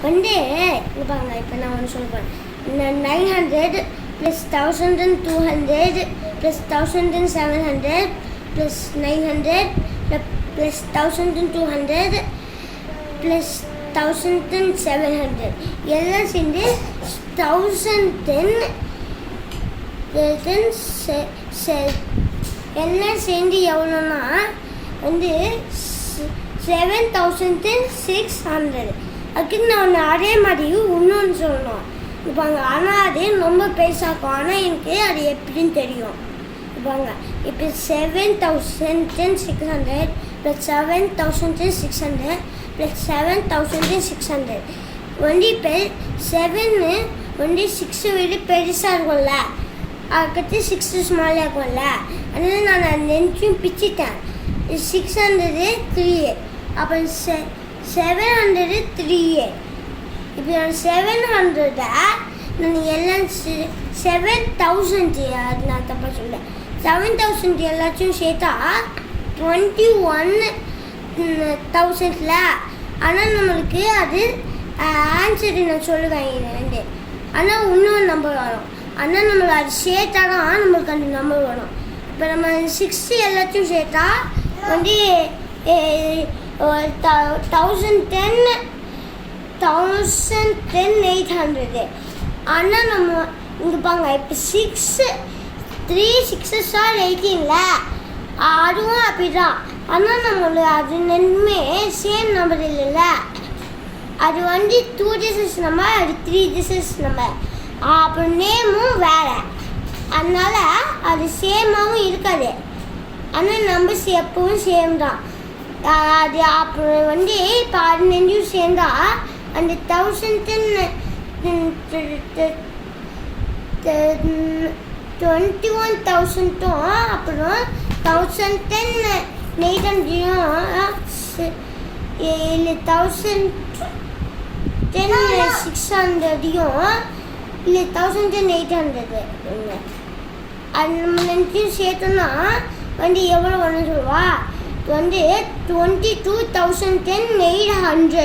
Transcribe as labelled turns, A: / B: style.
A: வந்து இங்கே பாருங்க. இப்போ நான் ஒன்று சொல்லுவேன். 900 + 1200 + 1700 + 900 + 1200 + 1700 எல்லாம் சேர்ந்து 1010 எல்லாம் சேர்ந்து எவ்வளோன்னா வந்து 7600. அதுக்கு நான் ஒன்று அதே மாதிரி இன்னொன்று சொல்லணும். இப்போங்க ஆனால் அது ரொம்ப பெருசாக்கும். ஆனால் எனக்கு அது எப்படின்னு தெரியும். இப்போங்க இப்போ 7600 + 7600 + 7600 வந்து இப்போ 7 வந்து 6 விட பெருசாக இருக்கும்ல, அதுக்கடுத்து 6 ஸ்மாலாக இருக்கும்ல. அதனால நான் ரெண்டையும் பிச்சுட்டேன். 600 3, அப்போ 700 3. இப்போ நான் 700 நான் எல்லாம் 7000 நான் தப்பாக சொல்லேன். 7000 எல்லாத்தையும் சேர்த்தா 21,000ல. ஆனால் நம்மளுக்கு அது ஆன்சர் நான் சொல்லுவேன் இது வந்து. ஆனால் இன்னொரு நம்பர் வரும். ஆனால் நம்மளுக்கு அது சேர்த்தா தான் நம்மளுக்கு அந்த நம்பர் வரும். இப்போ நம்ம 60 எல்லாத்தையும் சேர்த்தா வந்து 800. ஆனால் நம்ம இங்கே பாங்க. இப்போ 3 6s are 18ல, அதுவும் அப்படிதான். ஆனால் நம்மளுக்கு அது ரெண்டுமே சேம் நம்பர் இல்லைல்ல. அது வந்து 2 digits நம்பர், அது 3 digits நம்பர். அப்புறம் நேமும் வேறு, அதனால் அது சேமாகவும் இருக்காது. ஆனால் நம்பர்ஸ் எப்பவும் சேம் தான். அது அப்புறம் வந்து இப்போ அது ரெண்டும் சேர்ந்தா அந்த 21,000 அப்புறம் 1010 800 இல்லை 1010 600 இல்லை 1010 800 அது நம்ம ரெண்டையும் சேர்த்தோன்னா வந்து எவ்வளோ வரும்னு சொல்லுவா வந்து 22,800.